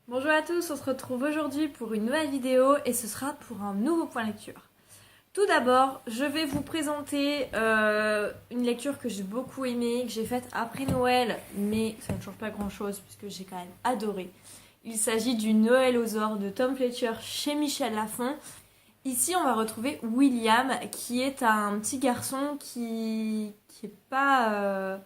Bonjour à tous, on se retrouve aujourd'hui pour une nouvelle vidéo et ce sera pour un nouveau point lecture. Tout d'abord, je vais vous présenter une lecture que j'ai beaucoup aimée, que j'ai faite après Noël, mais ça ne change pas grand chose puisque j'ai quand même adoré. Il s'agit du Noël aux ors de Tom Fletcher chez Michel Lafon. Ici, on va retrouver William, qui est un petit garçon qui est pas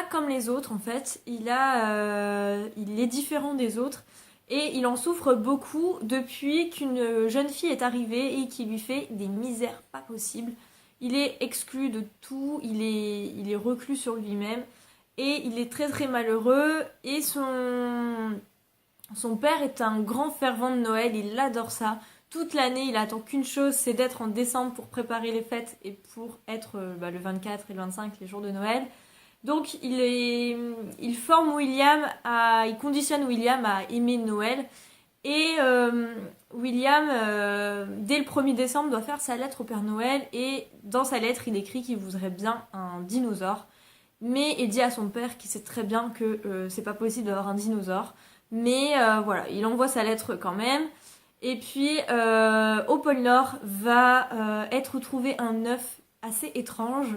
comme les autres en fait. Il est différent des autres et il en souffre beaucoup depuis qu'une jeune fille est arrivée et qui lui fait des misères pas possibles. Il est exclu de tout, il est reclus sur lui-même et il est très très malheureux et son père est un grand fervent de Noël, il adore ça. Toute l'année, il attend qu'une chose, c'est d'être en décembre pour préparer les fêtes et pour être le 24 et le 25, les jours de Noël. Donc il forme William, il conditionne William à aimer Noël. Et William, dès le 1er décembre, doit faire sa lettre au Père Noël. Et dans sa lettre, il écrit qu'il voudrait bien un dinosaure. Mais il dit à son père qu'il sait très bien que c'est pas possible d'avoir un dinosaure. Mais voilà, il envoie sa lettre quand même. Et puis, au pôle Nord, va être trouvé un œuf assez étrange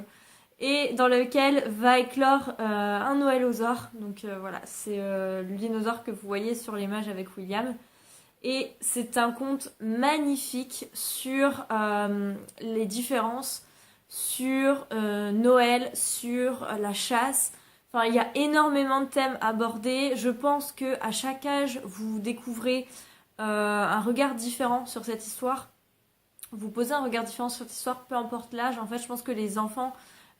et dans lequel va éclore un Noël aux ors. Donc voilà, c'est le dinosaure que vous voyez sur l'image avec William. Et c'est un conte magnifique sur les différences, sur Noël, sur la chasse. Enfin, il y a énormément de thèmes abordés. Je pense que à chaque âge, vous découvrez un regard différent sur cette histoire. Vous posez un regard différent sur cette histoire, peu importe l'âge. En fait, je pense que les enfants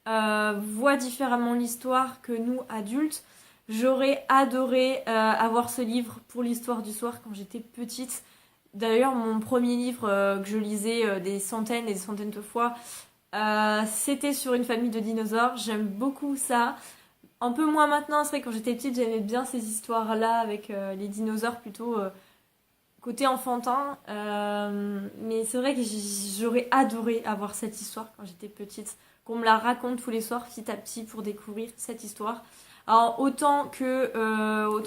voient différemment l'histoire que nous, adultes. J'aurais adoré avoir ce livre pour l'histoire du soir quand j'étais petite. D'ailleurs, mon premier livre que je lisais des centaines et des centaines de fois, c'était sur une famille de dinosaures. J'aime beaucoup ça. Un peu moins maintenant, c'est vrai que quand j'étais petite, j'aimais bien ces histoires-là avec les dinosaures plutôt côté enfantin. Mais c'est vrai que j'aurais adoré avoir cette histoire quand j'étais petite, qu'on me la raconte tous les soirs petit à petit pour découvrir cette histoire. Alors autant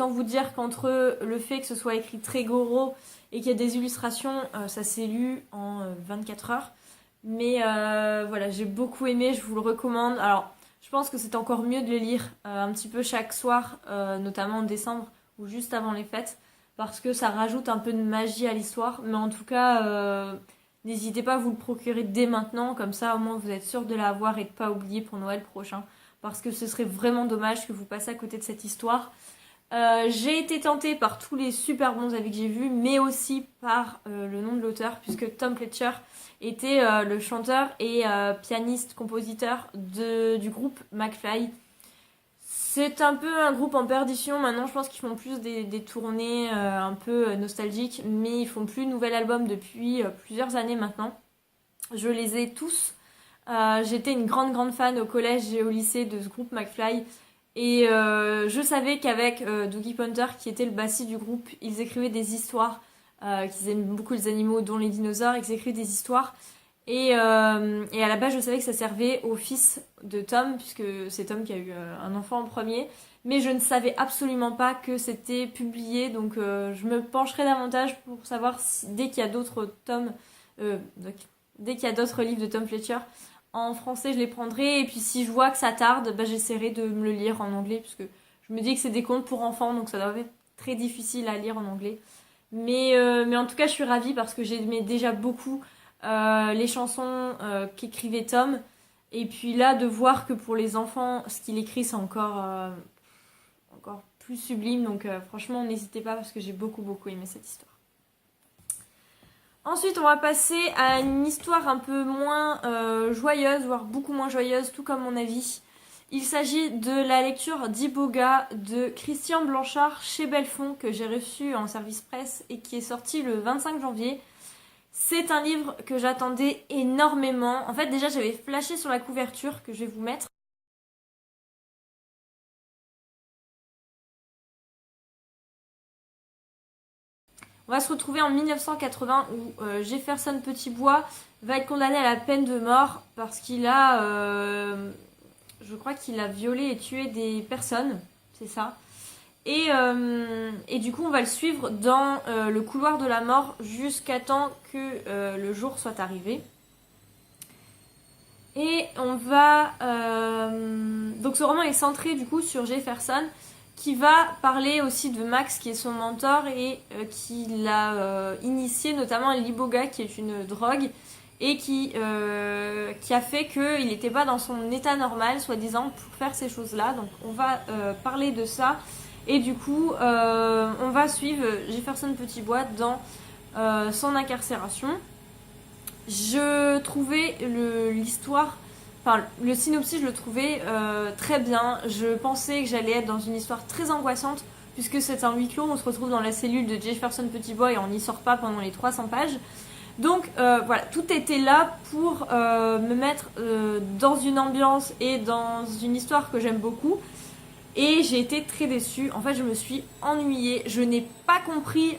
vous dire qu'entre le fait que ce soit écrit très gros et qu'il y ait des illustrations, ça s'est lu en 24 heures. Mais voilà, j'ai beaucoup aimé, je vous le recommande. Alors je pense que c'est encore mieux de le lire un petit peu chaque soir, notamment en décembre ou juste avant les fêtes, parce que ça rajoute un peu de magie à l'histoire. Mais en tout cas, n'hésitez pas à vous le procurer dès maintenant, comme ça au moins vous êtes sûr de l'avoir et de pas oublier pour Noël prochain, parce que ce serait vraiment dommage que vous passiez à côté de cette histoire. J'ai été tentée par tous les super bons avis que j'ai vus, mais aussi par le nom de l'auteur, puisque Tom Fletcher était le chanteur et pianiste-compositeur du groupe McFly. C'est un peu un groupe en perdition maintenant, je pense qu'ils font plus des tournées un peu nostalgiques, mais ils font plus de nouvel album depuis plusieurs années maintenant. Je les ai tous. J'étais une grande fan au collège et au lycée de ce groupe McFly. Et je savais qu'avec Dougie Pointer, qui était le bassiste du groupe, ils écrivaient des histoires, qu'ils aiment beaucoup les animaux, dont les dinosaures, ils écrivaient des histoires. Et à la base, je savais que ça servait au fils de Tom, puisque c'est Tom qui a eu un enfant en premier. Mais je ne savais absolument pas que c'était publié, donc je me pencherai davantage pour savoir si, dès qu'il y a d'autres tomes, dès qu'il y a d'autres livres de Tom Fletcher, en français je les prendrai. Et puis si je vois que ça tarde, bah, j'essaierai de me le lire en anglais, puisque je me dis que c'est des contes pour enfants, donc ça doit être très difficile à lire en anglais. Mais en tout cas, je suis ravie parce que j'aimais déjà beaucoup les chansons qu'écrivait Tom. Et puis là, de voir que pour les enfants, ce qu'il écrit, c'est encore plus sublime. Donc franchement, n'hésitez pas parce que j'ai beaucoup aimé cette histoire. Ensuite, on va passer à une histoire un peu moins joyeuse, voire beaucoup moins joyeuse, tout comme mon avis. Il s'agit de la lecture d'Iboga de Christian Blanchard chez Belfond, que j'ai reçu en service presse et qui est sorti le 25 janvier. C'est un livre que j'attendais énormément. En fait, déjà, j'avais flashé sur la couverture que je vais vous mettre. On va se retrouver en 1980 où Jefferson Petitbois va être condamné à la peine de mort parce qu'il a, je crois qu'il a violé et tué des personnes, c'est ça. Et du coup, on va le suivre dans le couloir de la mort jusqu'à temps que le jour soit arrivé. Et on va... Donc ce roman est centré du coup sur Jefferson, qui va parler aussi de Max, qui est son mentor, et qui l'a initié notamment à l'iboga, qui est une drogue, et qui a fait qu'il n'était pas dans son état normal, soi-disant, pour faire ces choses-là. Donc on va parler de ça. Et du coup, on va suivre Jefferson Petitbois dans son incarcération. Je trouvais l'histoire, enfin le synopsis, je le trouvais très bien. Je pensais que j'allais être dans une histoire très angoissante, puisque c'est un huis clos, on se retrouve dans la cellule de Jefferson Petitbois et on n'y sort pas pendant les 300 pages. Donc voilà, tout était là pour me mettre dans une ambiance et dans une histoire que j'aime beaucoup. Et j'ai été très déçue. En fait, je me suis ennuyée. Je n'ai pas compris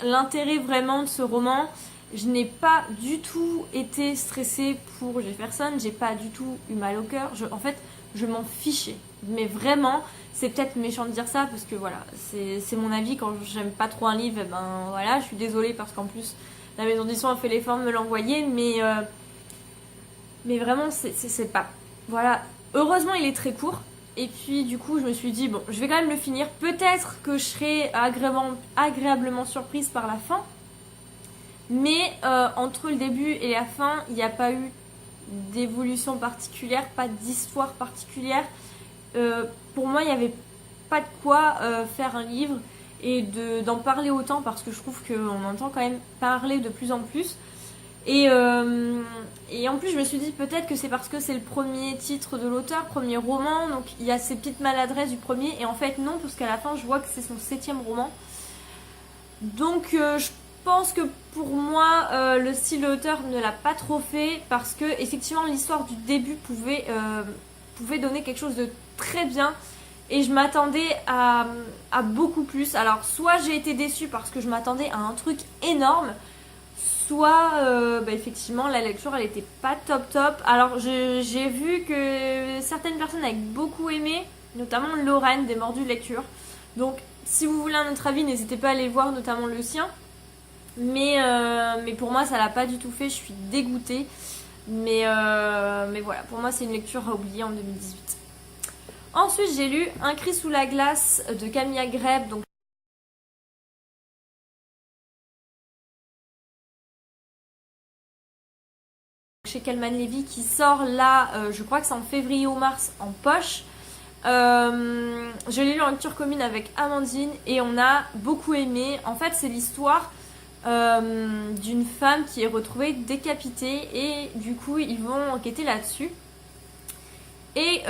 l'intérêt vraiment de ce roman. Je n'ai pas du tout été stressée pour Jefferson. J'ai pas du tout eu mal au cœur. En fait, je m'en fichais. Mais vraiment, c'est peut-être méchant de dire ça parce que voilà, c'est mon avis. Quand j'aime pas trop un livre, ben voilà, je suis désolée parce qu'en plus, la maison d'édition a fait l'effort de me l'envoyer. Mais vraiment, c'est pas... Voilà. Heureusement, il est très court. Et puis, du coup, je me suis dit, bon, je vais quand même le finir. Peut-être que je serai agréablement surprise par la fin. Mais entre le début et la fin, il n'y a pas eu d'évolution particulière, pas d'histoire particulière. Pour moi, il n'y avait pas de quoi faire un livre et d'en parler autant parce que je trouve qu'on entend quand même parler de plus en plus. Et en plus, je me suis dit peut-être que c'est parce que c'est le premier titre de l'auteur, premier roman, donc il y a ces petites maladresses du premier. Et en fait, non, parce qu'à la fin, je vois que c'est son 7e roman. Donc, je pense que pour moi, le style de l'auteur ne l'a pas trop fait parce que, effectivement, l'histoire du début pouvait donner quelque chose de très bien. Et je m'attendais à beaucoup plus. Alors, soit j'ai été déçue parce que je m'attendais à un truc énorme, soit effectivement la lecture elle était pas top. Alors j'ai vu que certaines personnes avaient beaucoup aimé, notamment Lorraine des Mordus de Lecture. Donc si vous voulez un autre avis, n'hésitez pas à aller voir, notamment le sien. Mais pour moi ça l'a pas du tout fait, je suis dégoûtée. Mais voilà, pour moi c'est une lecture à oublier en 2018. Ensuite j'ai lu Un cri sous la glace de Camilla Greb, donc chez Kalman Levy, qui sort là, je crois que c'est en février ou mars, en poche. Je l'ai lu en lecture commune avec Amandine et on a beaucoup aimé. En fait, c'est l'histoire d'une femme qui est retrouvée décapitée et du coup, ils vont enquêter là-dessus. Et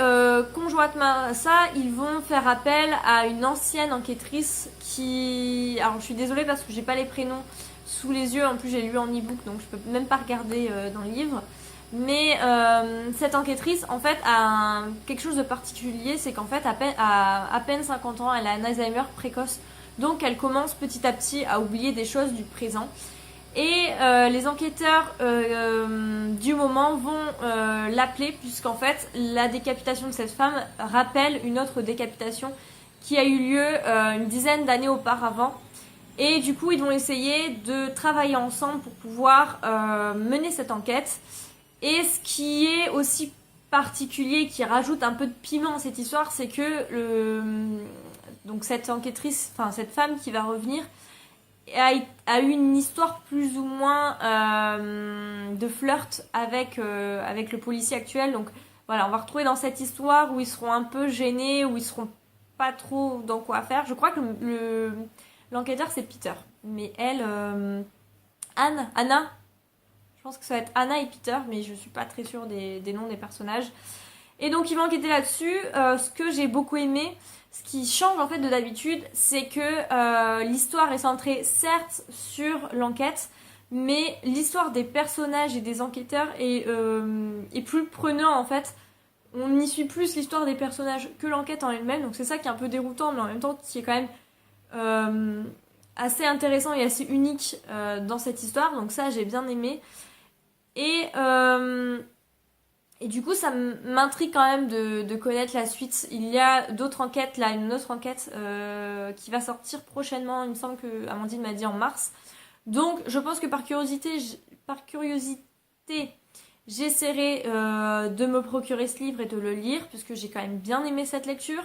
conjointement à ça, ils vont faire appel à une ancienne enquêtrice qui... Alors, je suis désolée parce que j'ai pas les prénoms sous les yeux. En plus, j'ai lu en e-book, donc je peux même pas regarder dans le livre. Mais cette enquêtrice, en fait, a quelque chose de particulier, c'est qu'en fait, à peine 50 ans, elle a un Alzheimer précoce. Donc, elle commence petit à petit à oublier des choses du présent. Et les enquêteurs du moment vont l'appeler, puisqu'en fait, la décapitation de cette femme rappelle une autre décapitation qui a eu lieu une dizaine d'années auparavant. Et du coup, ils vont essayer de travailler ensemble pour pouvoir mener cette enquête. Et ce qui est aussi particulier, qui rajoute un peu de piment à cette histoire, c'est que donc cette enquêtrice, enfin cette femme qui va revenir, a eu une histoire plus ou moins de flirt avec le policier actuel. Donc voilà, on va retrouver dans cette histoire où ils seront un peu gênés, où ils seront pas trop dans quoi faire. Je crois que l'enquêteur c'est Peter, mais elle, Anna, je pense que ça va être Anna et Peter, mais je suis pas très sûre des noms des personnages. Et donc ils vont enquêter là-dessus. Ce que j'ai beaucoup aimé, ce qui change en fait de d'habitude, c'est que l'histoire est centrée certes sur l'enquête, mais l'histoire des personnages et des enquêteurs est plus prenant en fait. On y suit plus l'histoire des personnages que l'enquête en elle-même, donc c'est ça qui est un peu déroutant, mais en même temps qui est quand même assez intéressant et assez unique dans cette histoire, donc ça j'ai bien aimé. Et Et du coup, ça m'intrigue quand même de connaître la suite. Il y a d'autres enquêtes, là, une autre enquête qui va sortir prochainement. Il me semble que Amandine m'a dit en mars. Donc, je pense que par curiosité, j'essaierai de me procurer ce livre et de le lire, puisque j'ai quand même bien aimé cette lecture.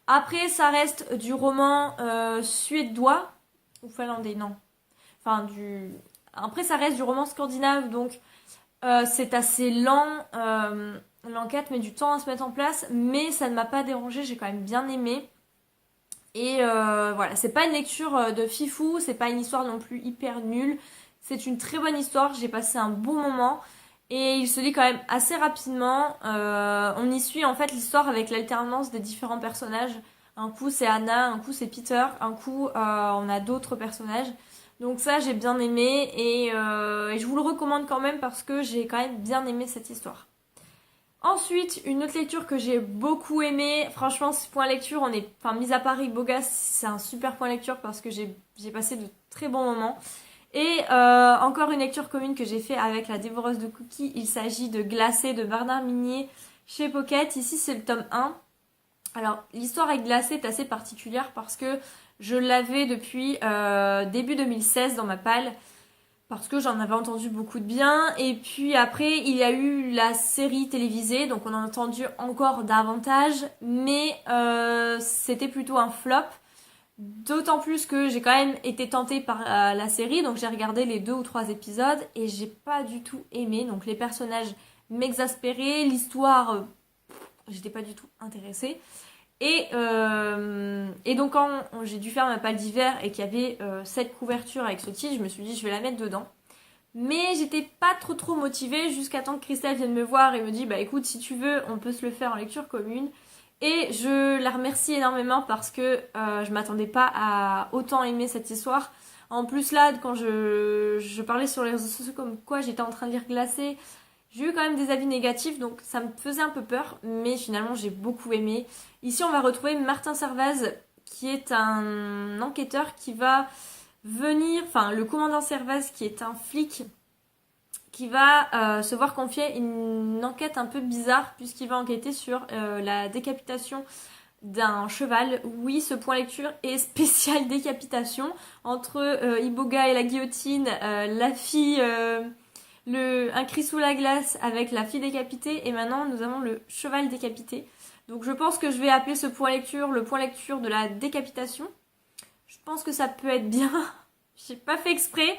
Après, ça reste du roman suédois, ou finlandais, non. Enfin, Après, ça reste du roman scandinave, donc c'est assez lent. L'enquête met du temps à se mettre en place, mais ça ne m'a pas dérangé, j'ai quand même bien aimé. Et voilà, c'est pas une lecture de fifou, c'est pas une histoire non plus hyper nulle. C'est une très bonne histoire, j'ai passé un bon moment. Et il se lit quand même assez rapidement. On y suit en fait l'histoire avec l'alternance des différents personnages. Un coup c'est Anna, un coup c'est Peter, un coup on a d'autres personnages. Donc ça j'ai bien aimé et je vous le recommande quand même parce que j'ai quand même bien aimé cette histoire. Ensuite, une autre lecture que j'ai beaucoup aimée, franchement ce point lecture, mis à part Iboga, c'est un super point lecture parce que j'ai passé de très bons moments. Et encore une lecture commune que j'ai fait avec la dévoreuse de cookies, il s'agit de Glacé de Bernard Minier chez Pocket. Ici c'est le tome 1. Alors l'histoire avec Glacé est assez particulière parce que je l'avais depuis début 2016 dans ma palle. Parce que j'en avais entendu beaucoup de bien. Et puis après, il y a eu la série télévisée, donc on en a entendu encore davantage. Mais c'était plutôt un flop. D'autant plus que j'ai quand même été tentée par la série, donc j'ai regardé les 2 ou 3 épisodes et j'ai pas du tout aimé. Donc les personnages m'exaspéraient, l'histoire, j'étais pas du tout intéressée. Et donc quand j'ai dû faire ma palle d'hiver et qu'il y avait cette couverture avec ce titre, je me suis dit je vais la mettre dedans. Mais j'étais pas trop motivée jusqu'à temps que Christelle vienne me voir et me dit bah écoute si tu veux on peut se le faire en lecture commune. Et je la remercie énormément parce que je m'attendais pas à autant aimer cette histoire. En plus là quand je parlais sur les réseaux sociaux comme quoi j'étais en train de lire Glacé, j'ai eu quand même des avis négatifs, donc ça me faisait un peu peur, mais finalement j'ai beaucoup aimé. Ici on va retrouver Martin Servaz, qui est un enquêteur qui va venir, enfin le commandant Servaz qui est un flic, qui va se voir confier une enquête un peu bizarre, puisqu'il va enquêter sur la décapitation d'un cheval. Oui, ce point lecture est spécial décapitation, entre Iboga et la guillotine, la fille... un cri sous la glace avec la fille décapitée et maintenant nous avons le cheval décapité. Donc je pense que je vais appeler ce point lecture le point lecture de la décapitation. Je pense que ça peut être bien. J'ai pas fait exprès.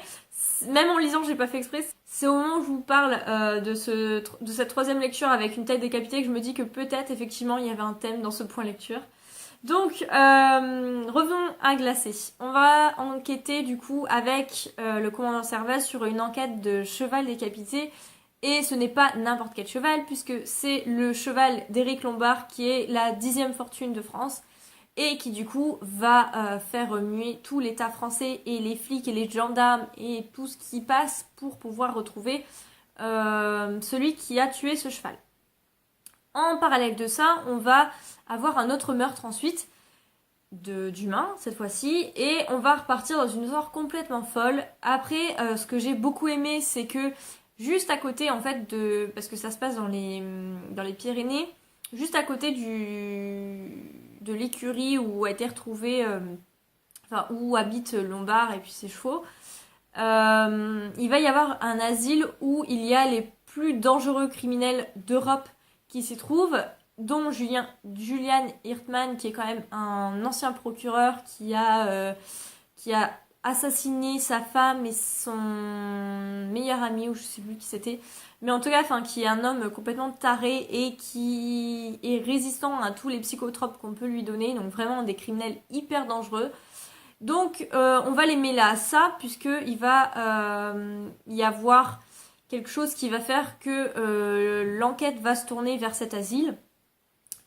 Même en lisant, j'ai pas fait exprès. C'est au moment où je vous parle de cette 3e lecture avec une tête décapitée que je me dis que peut-être effectivement il y avait un thème dans ce point lecture. Donc, revenons à Glacé. On va enquêter du coup avec le commandant Servaz sur une enquête de cheval décapité. Et ce n'est pas n'importe quel cheval, puisque c'est le cheval d'Éric Lombard qui est la 10e fortune de France. Et qui du coup va faire remuer tout l'État français et les flics et les gendarmes et tout ce qui passe pour pouvoir retrouver celui qui a tué ce cheval. En parallèle de ça, on va avoir un autre meurtre ensuite d'humains cette fois-ci et on va repartir dans une histoire complètement folle. Après, ce que j'ai beaucoup aimé, c'est que juste à côté en fait parce que ça se passe dans les Pyrénées, juste à côté de l'écurie où a été retrouvé, où habite Lombard et puis ses chevaux, il va y avoir un asile où il y a les plus dangereux criminels d'Europe qui s'y trouvent, dont Julian Hirtman, qui est quand même un ancien procureur qui a assassiné sa femme et son meilleur ami, ou je sais plus qui c'était, mais en tout cas, qui est un homme complètement taré et qui est résistant à tous les psychotropes qu'on peut lui donner, donc vraiment des criminels hyper dangereux. Donc on va les mêler à ça, puisqu'il va y avoir quelque chose qui va faire que l'enquête va se tourner vers cet asile.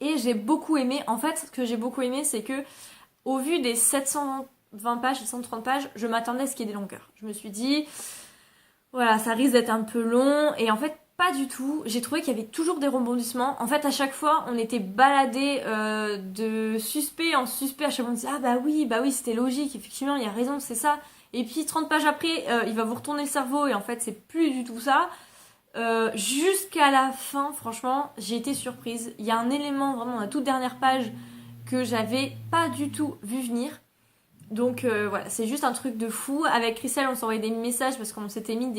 Et j'ai beaucoup aimé, en fait, ce que j'ai beaucoup aimé, c'est que au vu des 720 pages, 730 pages, je m'attendais à ce qu'il y ait des longueurs. Je me suis dit, voilà, ça risque d'être un peu long, et en fait, pas du tout. J'ai trouvé qu'il y avait toujours des rebondissements. En fait, à chaque fois, on était baladé de suspect en suspect. À chaque fois, on disait, ah bah oui, c'était logique, effectivement, il y a raison, c'est ça. Et puis 30 pages après, il va vous retourner le cerveau et en fait c'est plus du tout ça. Jusqu'à la fin, franchement, j'ai été surprise. Il y a un élément vraiment dans la toute dernière page que j'avais pas du tout vu venir. Donc voilà, c'est juste un truc de fou. Avec Christelle, on s'envoyait des messages parce qu'on s'était mis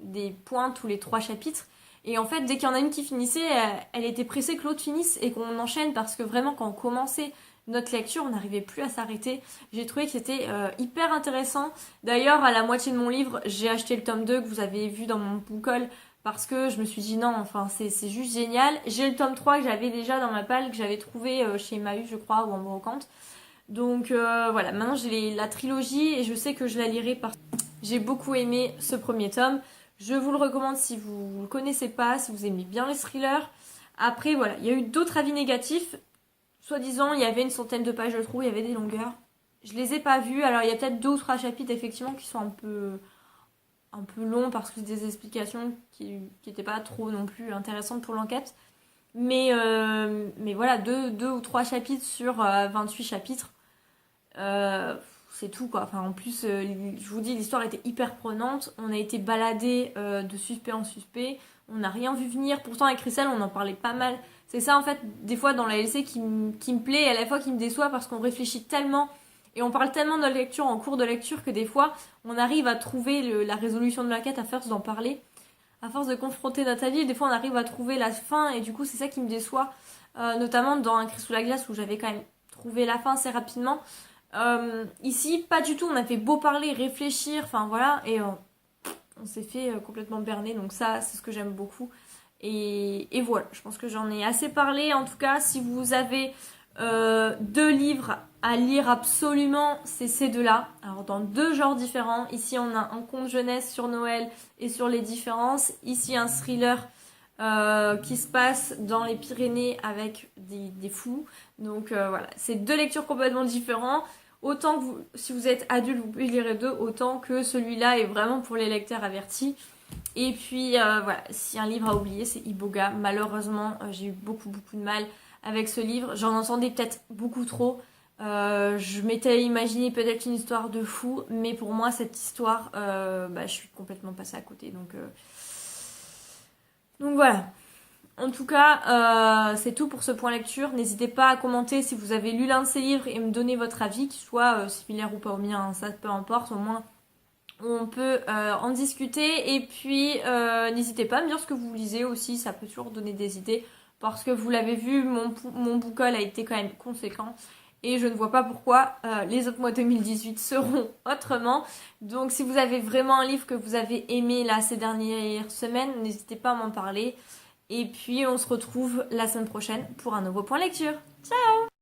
des points tous les 3 chapitres. Et en fait, dès qu'il y en a une qui finissait, elle était pressée que l'autre finisse et qu'on enchaîne parce que vraiment, quand on commençait notre lecture, on n'arrivait plus à s'arrêter. J'ai trouvé que c'était hyper intéressant. D'ailleurs, à la moitié de mon livre, j'ai acheté le tome 2 que vous avez vu dans mon book haul parce que je me suis dit non, enfin c'est juste génial. J'ai le tome 3 que j'avais déjà dans ma palle, que j'avais trouvé chez Emmaüs, je crois, ou en brocante. Donc voilà, maintenant j'ai la trilogie et je sais que je la lirai parce que j'ai beaucoup aimé ce premier tome. Je vous le recommande si vous ne le connaissez pas, si vous aimez bien les thrillers. Après voilà, il y a eu d'autres avis négatifs. Soi-disant, il y avait une centaine de pages, je trouve, il y avait des longueurs. Je les ai pas vues, alors il y a peut-être 2 ou 3 chapitres effectivement qui sont un peu longs parce que c'est des explications qui n'étaient pas trop non plus intéressantes pour l'enquête. Mais voilà, 2 ou 3 chapitres sur 28 chapitres. C'est tout quoi. Enfin, en plus, je vous dis, l'histoire était hyper prenante. On a été baladé de suspect en suspect. On n'a rien vu venir. Pourtant, avec Christelle, on en parlait pas mal. C'est ça, en fait, des fois dans la LC qui me plaît et à la fois qui me déçoit parce qu'on réfléchit tellement et on parle tellement de la lecture en cours de lecture que des fois, on arrive à trouver la résolution de l'enquête à force d'en parler. À force de confronter notre avis, des fois, on arrive à trouver la fin et du coup, c'est ça qui me déçoit. Notamment dans Un cri sous la glace où j'avais quand même trouvé la fin assez rapidement. Ici, pas du tout. On a fait beau parler, réfléchir, enfin voilà, et on s'est fait complètement berner. Donc ça, c'est ce que j'aime beaucoup. Et voilà, je pense que j'en ai assez parlé. En tout cas, si vous avez 2 livres à lire absolument, c'est ces 2-là. Alors dans 2 genres différents. Ici, on a un conte jeunesse sur Noël et sur les différences. Ici, un thriller qui se passe dans les Pyrénées avec des fous. Donc voilà, c'est 2 lectures complètement différentes. Autant que si vous êtes adulte, vous pouvez lire les 2, autant que celui-là est vraiment pour les lecteurs avertis. Et puis voilà, si un livre à oublier, c'est Iboga. Malheureusement, j'ai eu beaucoup de mal avec ce livre. J'en entendais peut-être beaucoup trop. Je m'étais imaginé peut-être une histoire de fou, mais pour moi, cette histoire, je suis complètement passée à côté. Donc voilà. En tout cas, c'est tout pour ce point lecture. N'hésitez pas à commenter si vous avez lu l'un de ces livres et me donner votre avis, qu'il soit similaire ou pas au mien, hein, ça peu importe, au moins on peut en discuter. Et puis n'hésitez pas à me dire ce que vous lisez aussi, ça peut toujours donner des idées. Parce que vous l'avez vu, mon book haul a été quand même conséquent. Et je ne vois pas pourquoi les autres mois 2018 seront autrement. Donc si vous avez vraiment un livre que vous avez aimé là ces dernières semaines, n'hésitez pas à m'en parler. Et puis on se retrouve la semaine prochaine pour un nouveau point lecture. Ciao!